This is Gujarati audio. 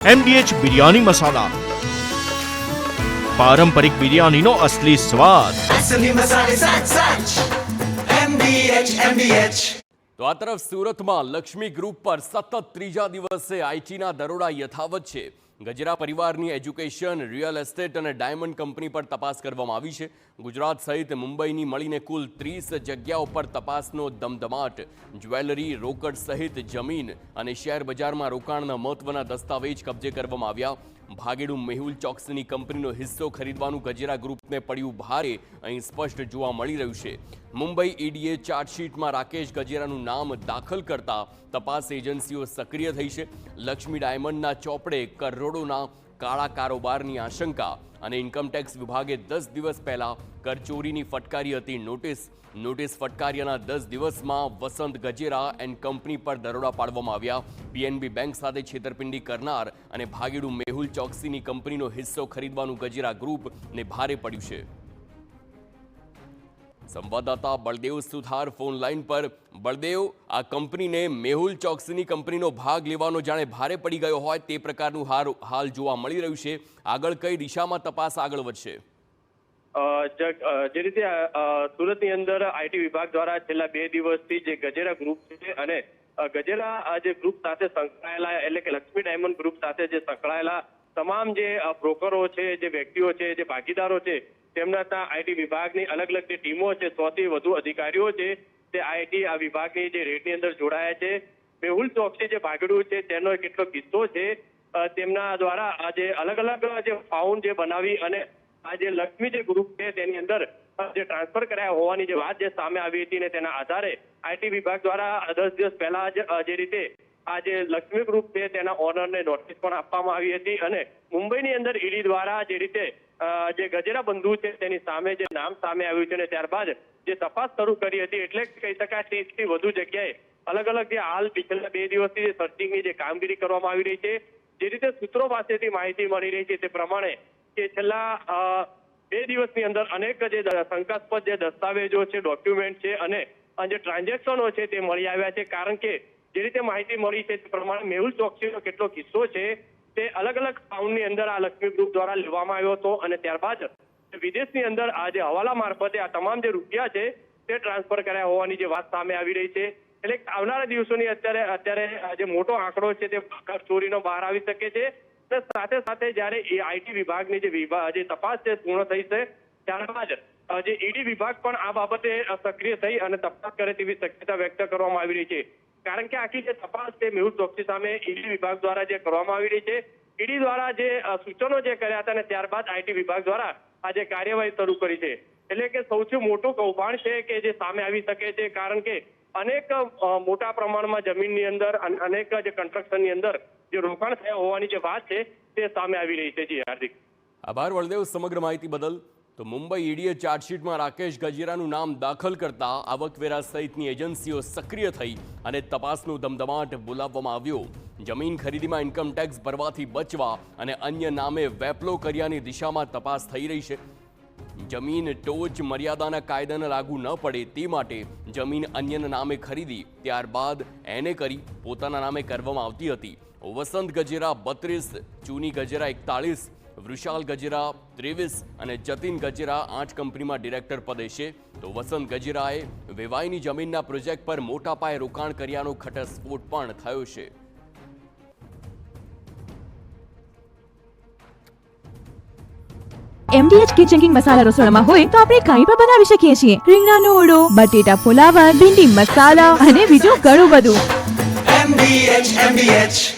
MDH બિરયાની મસાલા, પારંપરિક બિરયાનીનો અસલી સ્વાદ. असली मसाले साच साच MDH તો આ તરફ સુરતમાં લક્ષ્મી ગ્રુપ પર સતત ત્રીજા દિવસે આઈટીના દરોડા યથાવત છે. ગજેરા પરિવારની એજ્યુકેશન, રિયલ એસ્ટેટ અને ડાયમંડ કંપની પર તપાસ કરવામાં આવી છે. ગુજરાત સહિત મુંબઈની મળીને કુલ 30 જગ્યાઓ પર તપાસનો ધમધમાટ. જ્વેલરી, રોકડ સહિત જમીન અને શેર બજારમાં રોકાણના મહત્વના દસ્તાવેજ કબજે કરવામાં આવ્યા. ભાગેડુ મેહુલ ચોકસીની કંપનીનો હિસ્સો ખરીદવાનું ગજેરા ગ્રુપને પડ્યું ભારે અહીં સ્પષ્ટ જોવા મળી રહ્યું છે. મુંબઈ ઈડીએ ચાર્જશીટમાં રાકેશ ગજેરાનું નામ દાખલ કરતા તપાસ એજન્સીઓ સક્રિય થઈ છે. લક્ષ્મી ડાયમંડના ચોપડે કરોડોના કાળા કારોબારની આશંકા અને ઇન્કમટેક્સ વિભાગે 10 દિવસ પહેલા કરચોરીની ફટકારી હતી નોટિસ ફટકાર્યાના 10 દિવસમાં વસંત ગજેરા એન્ડ કંપની પર દરોડા પાડવામાં આવ્યા. પીએનબી બેંક સાથે છેતરપિંડી કરનાર અને ભાગેડુ મેહુલ ચોકસીની કંપનીનો હિસ્સો ખરીદવાનું ગજેરા ગ્રુપને ભારે પડ્યું છે. સંવાદદાતા બળદેવ સુથાર ફોન લાઈન પર. બળદેવ, આ કંપનીને મેહુલ ચોકસીની કંપનીનો ભાગ લેવાનો જાણે ભારે પડી ગયો હોય તે પ્રકારનું હાલ જોવા મળી રહ્યું છે. આગળ કઈ દિશામાં તપાસ આગળ વધશે? જે રીતે સુરતની અંદર આઈટી વિભાગ દ્વારા છેલ્લા 2 દિવસથી જે ગજેરા ગ્રુપ છે અને ગજેરા જે ગ્રુપ સાથે સંકળાયેલા એટલે કે લક્ષ્મી ડાયમંડ ગ્રુપ સાથે જે સંકળાયેલા તમામ જે બ્રોકરો છે, જે વ્યક્તિઓ છે, જે ભાગીદારો છે, તેમના ત્યાં આઈટી વિભાગની અલગ અલગ જે ટીમો છે, 100 થી વધુ અધિકારીઓ છે, તે આઈટી આ વિભાગની જે રેડની અંદર જોડાયા છે. મેહુલ ચોકસી જે ભાગેડુ છે તેનો કેટલો કિસ્સો છે, તેમના દ્વારા આજે અલગ અલગ જે ફાઉન્ડ જે બનાવી અને આ જે લક્ષ્મી જે ગ્રુપ છે તેની અંદર જે ટ્રાન્સફર કરાયા હોવાની જે વાત જે સામે આવી હતી ને તેના આધારે આઈટી વિભાગ દ્વારા 10 દિવસ પહેલા જે રીતે આ જે લક્ષ્મી ગ્રુપ છે તેના ઓનરને નોટિસ પણ આપવામાં આવી હતી અને મુંબઈની અંદર ઈડી દ્વારા જે રીતે જે ગજેરા બંધુ છે તેની સામે જે નામ સામે આવ્યું છે અને ત્યારબાદ જે તપાસ શરૂ કરી હતી. એટલે કહી શકાય 30 થી વધુ જગ્યાએ અલગ અલગ જે હાલ છેલ્લા 2 દિવસથી સર્ચિંગની જે કામગીરી કરવામાં આવી રહી છે. જે રીતે સૂત્રો પાસેથી માહિતી મળી રહી છે તે પ્રમાણે કે છેલ્લા 2 દિવસની અંદર અનેક જે શંકાસ્પદ જે દસ્તાવેજો છે, ડોક્યુમેન્ટ છે અને જે ટ્રાન્ઝેક્શનો છે તે મળી આવ્યા છે. કારણ કે જે રીતે માહિતી મળી છે તે પ્રમાણે મેહુલ ચોકસીનો કેટલો કિસ્સો છે તે અલગ અલગ ફાઉન્ડની અંદર આ લક્ષ્મી ગ્રુપ દ્વારા લેવામાં આવ્યો હતો અને ત્યારબાદ વિદેશની અંદર આ જે હવાલા મારફતે આ તમામ જે રૂપિયા છે તે ટ્રાન્સફર કર્યા હોવાની જે વાત સામે આવી રહી છે. એટલે આવનારા દિવસોની અત્યારે જે મોટો આંકડો છે તે ચોરીનો બહાર આવી શકે છે. સાથે સાથે જ્યારે આઈટી વિભાગની જે તપાસ છે પૂર્ણ થઈ છે ત્યારબાદ જે ઈડી વિભાગ પણ આ બાબતે સક્રિય થઈ અને તપાસ કરે તેવી શક્યતા વ્યક્ત કરવામાં આવી રહી છે. કારણ કે આખી જે તપાસ છે મેહુલ ચોકસી સામે ઈડી વિભાગ દ્વારા જે કરવામાં આવી રહી છે, ઈડી દ્વારા જે સૂચનો જે કર્યા હતા અને ત્યારબાદ આઈટી વિભાગ દ્વારા આ જે કાર્યવાહી શરૂ કરી છે. એટલે કે સૌથી મોટું કૌભાંડ છે કે જે સામે આવી શકે છે. કારણ કે અનેક મોટા પ્રમાણમાં જમીનની અંદર અને અનેક જે કન્સ્ટ્રક્શનની અંદર જે રોકાણ થયા હોવાની જે વાત છે તે સામે આવી રહી છે. જી હાર્દિક. આભાર બળદેવ સમગ્ર માહિતી બદલ. તો મુંબઈ ઈડીએ ચાર્જશીટમાં રાકેશ ગજેરાનું નામ દાખલ કરતા આવકવેરા સહિતની એજન્સીઓ સક્રિય થઈ અને તપાસનો ધમધમાટ બોલાવવામાં આવ્યો. જમીન ખરીદીમાં ઇન્કમટેક્સ ભરવાથી બચવા અને અન્ય નામે વેપલો કર્યાની દિશામાં તપાસ થઈ રહી છે. જમીન ટોચ મર્યાદાના કાયદાને લાગુ ન પડે તે માટે જમીન અન્યના નામે ખરીદી ત્યારબાદ એને કરી પોતાના નામે કરવામાં આવતી હતી. વસંત ગજેરા 32, ચૂની ગજેરા 41, વૃષાલ ગજેરા 23 અને જતીન ગજેરા 8 કંપનીમાં ડિરેક્ટર પદે છે. તો વસંત ગજેરાએ વેવાઈની જમીનના પ્રોજેક્ટ પર મોટા પાયે રોકાણ કર્યાનો ઘટસ્ફોટ પણ થયો છે. MDH કિચન કિંગ મસાલા રસોડામાં હોય તો આપણે કંઈ પણ બનાવી શકીએ છીએ. રીંગણાનો ઓળો, બટેટા ફુલાવર, ભીંડી મસાલા અને બીજું ઘણું બધું. MDH